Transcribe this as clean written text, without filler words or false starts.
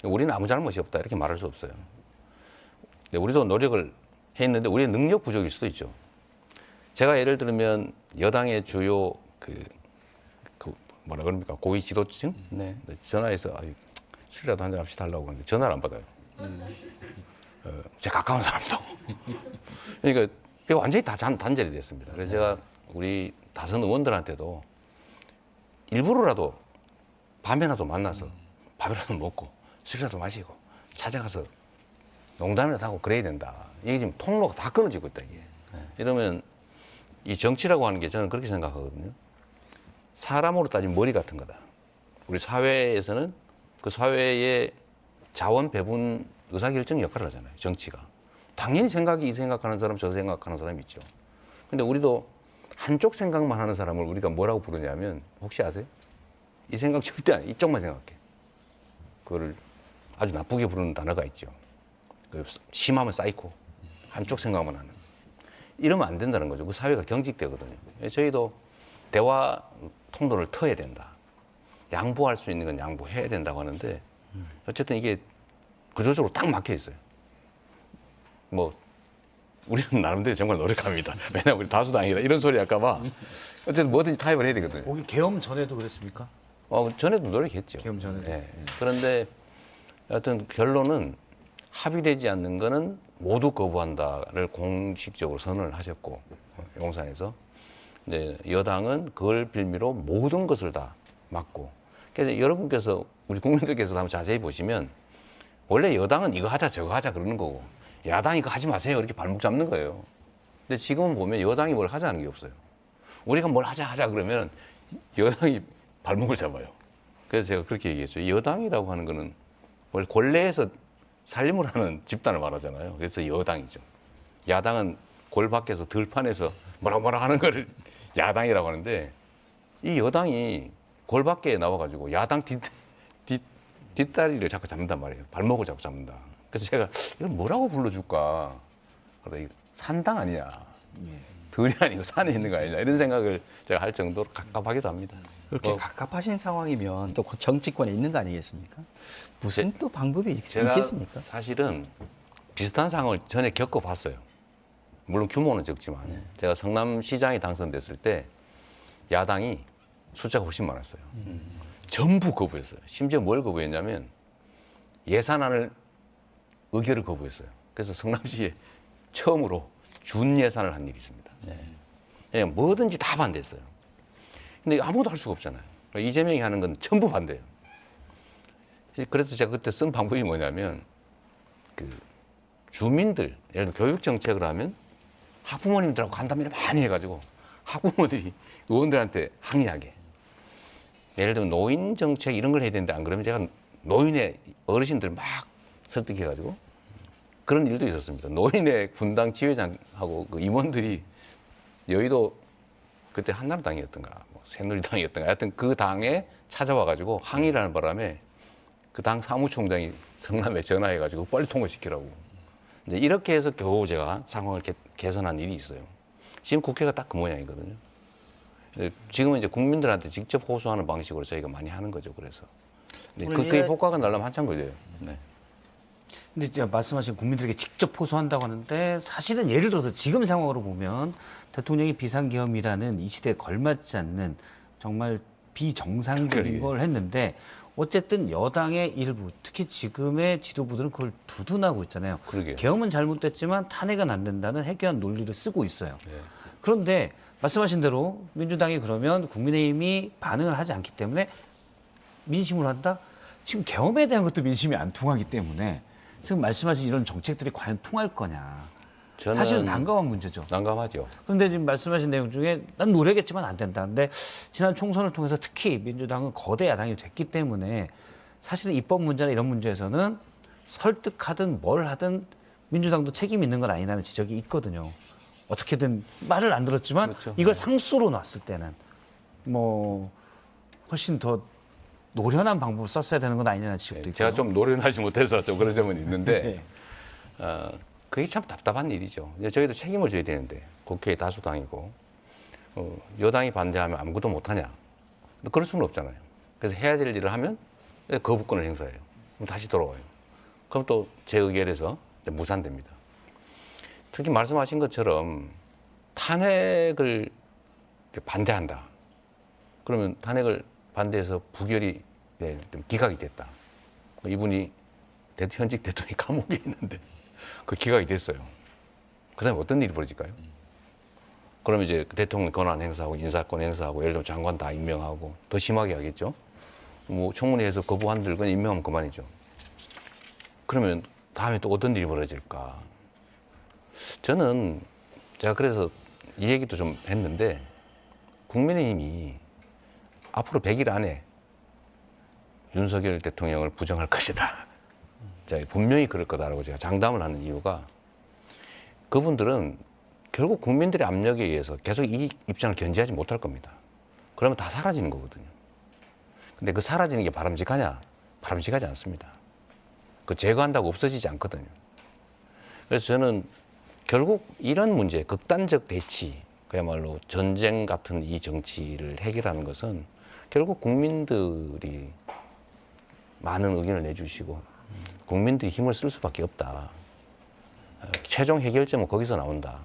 우리는 아무 잘못이 없다 이렇게 말할 수 없어요. 근데 우리도 노력을 했는데 우리의 능력 부족일 수도 있죠. 제가 예를 들면 여당의 주요 뭐라 그럽니까 고위 지도층 네. 전화해서 술이라도 한잔 합시다 하려고 하는데 전화를 안 받아요. 제 가까운 사람도. 그러니까 이거 완전히 다 단절이 됐습니다. 그래서 제가 우리 다선 의원들한테도 일부러라도 밤에라도 만나서 밥이라도 먹고 술이라도 마시고 찾아가서 농담이라도 하고 그래야 된다. 이게 지금 통로가 다 끊어지고 있다 이게. 이러면 이 정치라고 하는 게 저는 그렇게 생각하거든요. 사람으로 따지면 머리 같은 거다. 우리 사회에서는 그 사회의 자원 배분 의사결정 역할을 하잖아요. 정치가. 당연히 이 생각하는 사람, 저 생각하는 사람이 있죠. 근데 우리도 한쪽 생각만 하는 사람을 우리가 뭐라고 부르냐면 혹시 아세요? 이 생각 절대 안 해. 이쪽만 생각해. 그거를 아주 나쁘게 부르는 단어가 있죠. 심하면 사이코. 한쪽 생각만 하는. 이러면 안 된다는 거죠. 그 사회가 경직되거든요. 저희도 대화 통로를 터야 된다. 양보할 수 있는 건 양보해야 된다고 하는데 어쨌든 이게 구조적으로 딱 막혀 있어요. 뭐 우리는 나름대로 정말 노력합니다. 왜냐하면 우리 다수당이라 이런 소리 할까봐 어쨌든 뭐든지 타협을 해야 되거든요. 거기 계엄 전에도 그랬습니까? 전에도 노력했죠. 계엄 전에도. 예. 그런데 하여튼 결론은 합의되지 않는 거는 모두 거부한다를 공식적으로 선언을 하셨고 용산에서 이제 여당은 그걸 빌미로 모든 것을 다 막고. 그래서 여러분께서 우리 국민들께서 한번 자세히 보시면 원래 여당은 이거 하자 저거 하자 그러는 거고 야당이 이거 하지 마세요 이렇게 발목 잡는 거예요. 근데 지금은 보면 여당이 뭘 하자는 게 없어요. 우리가 뭘 하자 그러면 여당이 발목을 잡아요. 그래서 제가 그렇게 얘기했죠. 여당이라고 하는 거는 원래 권례에서 살림을 하는 집단을 말하잖아요. 그래서 여당이죠. 야당은 골 밖에서 들판에서 뭐라 하는 거를 야당이라고 하는데 이 여당이 골 밖에 나와가지고 야당 뒷다리를 자꾸 잡는단 말이에요. 발목을 자꾸 잡는다. 그래서 제가 이걸 뭐라고 불러줄까? 그러다 이거 산당 아니냐? 들이 아니고 산에 있는 거 아니냐? 이런 생각을 제가 할 정도로 갑갑하기도 합니다. 그렇게 갑갑하신 상황이면 또 정치권에 있는 거 아니겠습니까? 무슨 또 방법이 있겠습니까? 사실은 비슷한 상황을 전에 겪어봤어요. 물론 규모는 적지만 제가 성남시장이 당선됐을 때 야당이 숫자가 훨씬 많았어요. 전부 거부했어요. 심지어 뭘 거부했냐면 예산안을 의결을 거부했어요. 그래서 성남시에 처음으로 준 예산을 한 일이 있습니다. 그냥 뭐든지 다 반대했어요. 근데 아무도 할 수가 없잖아요. 그러니까 이재명이 하는 건 전부 반대예요. 그래서 제가 그때 쓴 방법이 뭐냐면 주민들, 예를 들어 교육 정책을 하면 학부모님들하고 간담회를 많이 해가지고 학부모들이 의원들한테 항의하게. 예를 들면 노인 정책 이런 걸 해야 되는데 안 그러면 제가 노인의 어르신들 막 설득해가지고 그런 일도 있었습니다. 노인의 분당 지회장하고 그 임원들이 여의도 그때 한나라당이었던가 뭐 새누리당이었던가 하여튼 그 당에 찾아와가지고 항의를 하는 바람에 그 당 사무총장이 성남에 전화해가지고 빨리 통과시키라고. 이제 이렇게 해서 겨우 제가 상황을 개선한 일이 있어요. 지금 국회가 딱 그 모양이거든요. 지금은 이제 국민들한테 직접 호소하는 방식으로 저희가 많이 하는 거죠. 그래서 그게 효과가 나려면 한참 걸려요. 네. 근데 이제 말씀하신 국민들에게 직접 호소한다고 하는데 사실은 예를 들어서 지금 상황으로 보면 대통령이 비상계엄이라는 이 시대에 걸맞지 않는 정말 비정상적인 걸 했는데 어쨌든 여당의 일부, 특히 지금의 지도부들은 그걸 두둔하고 있잖아요. 그러게요. 계엄은 잘못됐지만 탄핵은 안 된다는 해괴한 논리를 쓰고 있어요. 네. 그런데 말씀하신 대로 민주당이 그러면 국민의힘이 반응을 하지 않기 때문에 민심으로 한다? 지금 계엄에 대한 것도 민심이 안 통하기 때문에 지금 말씀하신 이런 정책들이 과연 통할 거냐. 저는 사실은 난감한 문제죠. 난감하죠. 그런데 지금 말씀하신 내용 중에 난 노력했지만 안 된다. 근데 지난 총선을 통해서 특히 민주당은 거대 야당이 됐기 때문에 사실은 입법 문제나 이런 문제에서는 설득하든 뭘 하든 민주당도 책임 있는 건 아니라는 지적이 있거든요. 어떻게든 말을 안 들었지만 그렇죠. 이걸 상수로 놨을 때는 뭐 훨씬 더 노련한 방법을 썼어야 되는 건 아니냐는 지적도 있고. 제가 좀 노련하지 못해서 좀 그런 점은 있는데 네. 그게 참 답답한 일이죠. 저희도 책임을 져야 되는데 국회의 다수당이고 여당이 반대하면 아무것도 못하냐. 그럴 수는 없잖아요. 그래서 해야 될 일을 하면 거부권을 행사해요. 그럼 다시 돌아와요. 그럼 또 재의결해서 무산됩니다. 특히 말씀하신 것처럼 탄핵을 반대한다. 그러면 탄핵을 반대해서 부결이 기각이 됐다. 이분이 현직 대통령이 감옥에 있는데 그 기각이 됐어요. 그다음에 어떤 일이 벌어질까요? 그러면 이제 대통령 권한 행사하고 인사권 행사하고 예를 들면 장관 다 임명하고 더 심하게 하겠죠. 뭐 청문회에서 거부한들 그냥 임명하면 그만이죠. 그러면 다음에 또 어떤 일이 벌어질까? 저는 제가 그래서 이 얘기도 좀 했는데 국민의힘이 앞으로 100일 안에 윤석열 대통령을 부정할 것이다. 제가 분명히 그럴 거다라고 제가 장담을 하는 이유가 그분들은 결국 국민들의 압력에 의해서 계속 이 입장을 견제하지 못할 겁니다. 그러면 다 사라지는 거거든요. 근데 그 사라지는 게 바람직하냐? 바람직하지 않습니다. 그 제거한다고 없어지지 않거든요. 그래서 저는 결국 이런 문제, 극단적 대치, 그야말로 전쟁 같은 이 정치를 해결하는 것은 결국 국민들이 많은 의견을 내주시고 국민들이 힘을 쓸 수밖에 없다. 최종 해결점은 거기서 나온다.